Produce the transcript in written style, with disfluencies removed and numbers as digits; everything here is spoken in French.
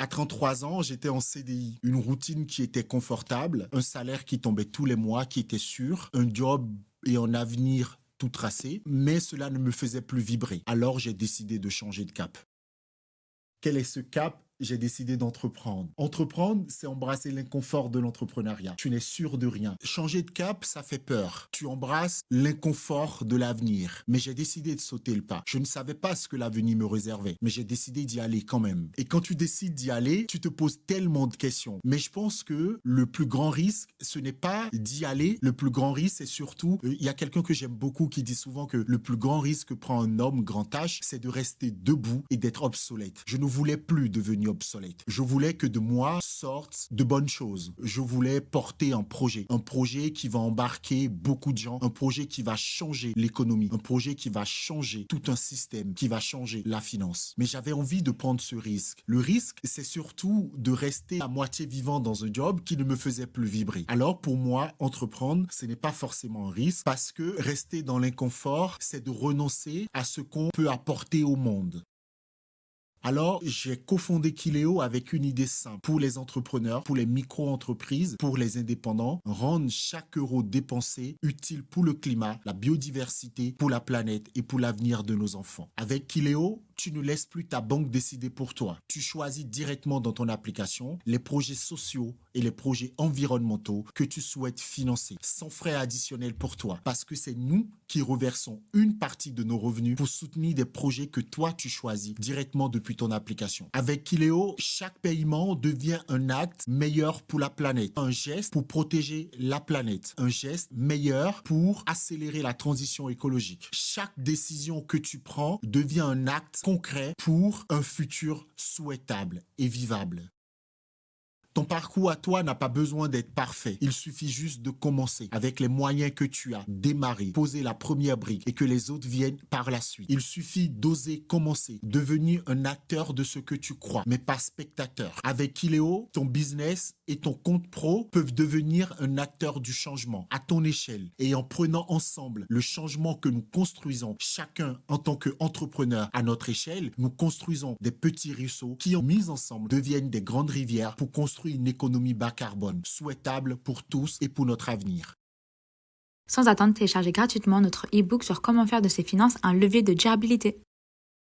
À 33 ans, j'étais en CDI. Une routine qui était confortable, un salaire qui tombait tous les mois, qui était sûr, un job et un avenir tout tracé, mais cela ne me faisait plus vibrer. Alors j'ai décidé de changer de cap. Quel est ce cap? J'ai décidé d'entreprendre. Entreprendre, c'est embrasser l'inconfort de l'entrepreneuriat. Tu n'es sûr de rien. Changer de cap, ça fait peur. Tu embrasses l'inconfort de l'avenir. Mais j'ai décidé de sauter le pas. Je ne savais pas ce que l'avenir me réservait, mais j'ai décidé d'y aller quand même. Et quand tu décides d'y aller, tu te poses tellement de questions. Mais je pense que le plus grand risque, ce n'est pas d'y aller. Le plus grand risque, c'est surtout, il y a quelqu'un que j'aime beaucoup qui dit souvent que le plus grand risque que prend un homme grand âge, c'est de rester debout et d'être obsolète. Je ne voulais plus devenir obsolète. Je voulais que de moi sortent de bonnes choses. Je voulais porter un projet qui va embarquer beaucoup de gens, un projet qui va changer l'économie, un projet qui va changer tout un système, qui va changer la finance. Mais j'avais envie de prendre ce risque. Le risque, c'est surtout de rester à moitié vivant dans un job qui ne me faisait plus vibrer. Alors pour moi, entreprendre, ce n'est pas forcément un risque parce que rester dans l'inconfort, c'est de renoncer à ce qu'on peut apporter au monde. Alors, j'ai cofondé Kileo avec une idée simple pour les entrepreneurs, pour les micro-entreprises, pour les indépendants, rendre chaque euro dépensé utile pour le climat, la biodiversité, pour la planète et pour l'avenir de nos enfants. Avec Kileo, tu ne laisses plus ta banque décider pour toi. Tu choisis directement dans ton application les projets sociaux et les projets environnementaux que tu souhaites financer, sans frais additionnels pour toi, parce que c'est nous qui reversons une partie de nos revenus pour soutenir des projets que toi tu choisis directement depuis ton application. Avec Kileo, chaque paiement devient un acte meilleur pour la planète, un geste pour protéger la planète, un geste meilleur pour accélérer la transition écologique. Chaque décision que tu prends devient un acte concret pour un futur souhaitable et vivable. Ton parcours à toi n'a pas besoin d'être parfait. Il suffit juste de commencer avec les moyens que tu as, démarrer, poser la première brique et que les autres viennent par la suite. Il suffit d'oser commencer, devenir un acteur de ce que tu crois, mais pas spectateur. Avec Kileo, ton business et ton compte pro peuvent devenir un acteur du changement à ton échelle. Et en prenant ensemble le changement que nous construisons, chacun en tant qu'entrepreneur à notre échelle, nous construisons des petits ruisseaux qui, mis ensemble, deviennent des grandes rivières pour construire une économie bas carbone, souhaitable pour tous et pour notre avenir. Sans attendre, téléchargez gratuitement notre e-book sur comment faire de ses finances un levier de durabilité.